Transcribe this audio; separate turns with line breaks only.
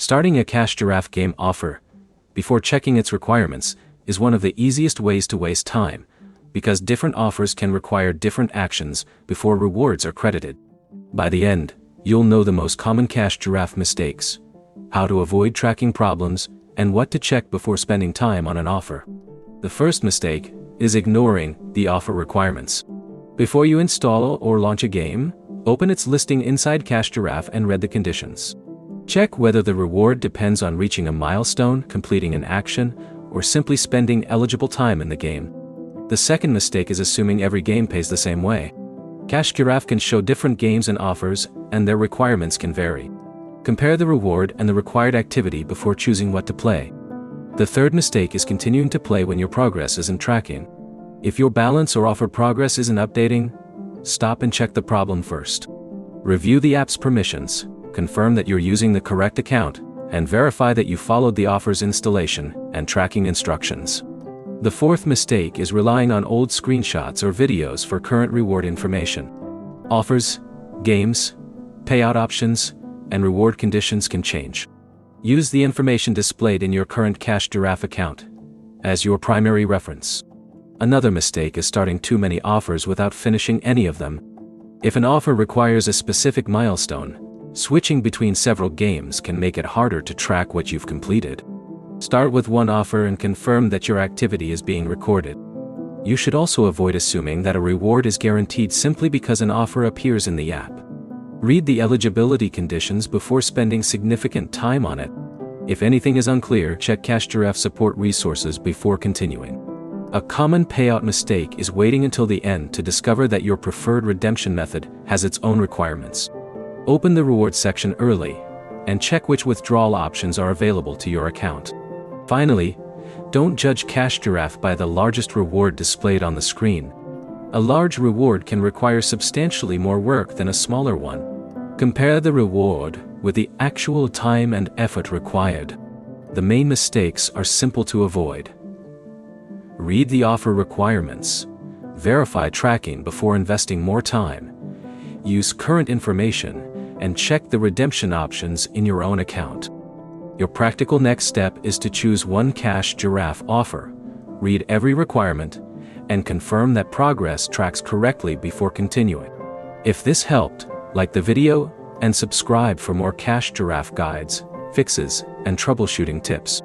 Starting a Cash Giraffe game offer, before checking its requirements, is one of the easiest ways to waste time, because different offers can require different actions before rewards are credited. By the end, you'll know the most common Cash Giraffe mistakes, how to avoid tracking problems, and what to check before spending time on an offer. The first mistake is ignoring the offer requirements. Before you install or launch a game, open its listing inside Cash Giraffe and read the conditions. Check whether the reward depends on reaching a milestone, completing an action, or simply spending eligible time in the game. The second mistake is assuming every game pays the same way. Cash Giraffe can show different games and offers, and their requirements can vary. Compare the reward and the required activity before choosing what to play. The third mistake is continuing to play when your progress isn't tracking. If your balance or offer progress isn't updating, stop and check the problem first. Review the app's permissions, confirm that you're using the correct account, and verify that you followed the offer's installation and tracking instructions. The fourth mistake is relying on old screenshots or videos for current reward information. Offers, games, payout options, and reward conditions can change. Use the information displayed in your current Cash Giraffe account as your primary reference. Another mistake is starting too many offers without finishing any of them. If an offer requires a specific milestone, switching between several games can make it harder to track what you've completed. Start with one offer and confirm that your activity is being recorded. You should also avoid assuming that a reward is guaranteed simply because an offer appears in the app. Read the eligibility conditions before spending significant time on it. If anything is unclear, check Cash Giraffe support resources before continuing. A common payout mistake is waiting until the end to discover that your preferred redemption method has its own requirements. Open the rewards section early and check which withdrawal options are available to your account. Finally, don't judge Cash Giraffe by the largest reward displayed on the screen. A large reward can require substantially more work than a smaller one. Compare the reward with the actual time and effort required. The main mistakes are simple to avoid. Read the offer requirements. Verify tracking before investing more time. Use current information and check the redemption options in your own account. Your practical next step is to choose one Cash Giraffe offer, read every requirement, and confirm that progress tracks correctly before continuing. If this helped, like the video and subscribe for more Cash Giraffe guides, fixes, and troubleshooting tips.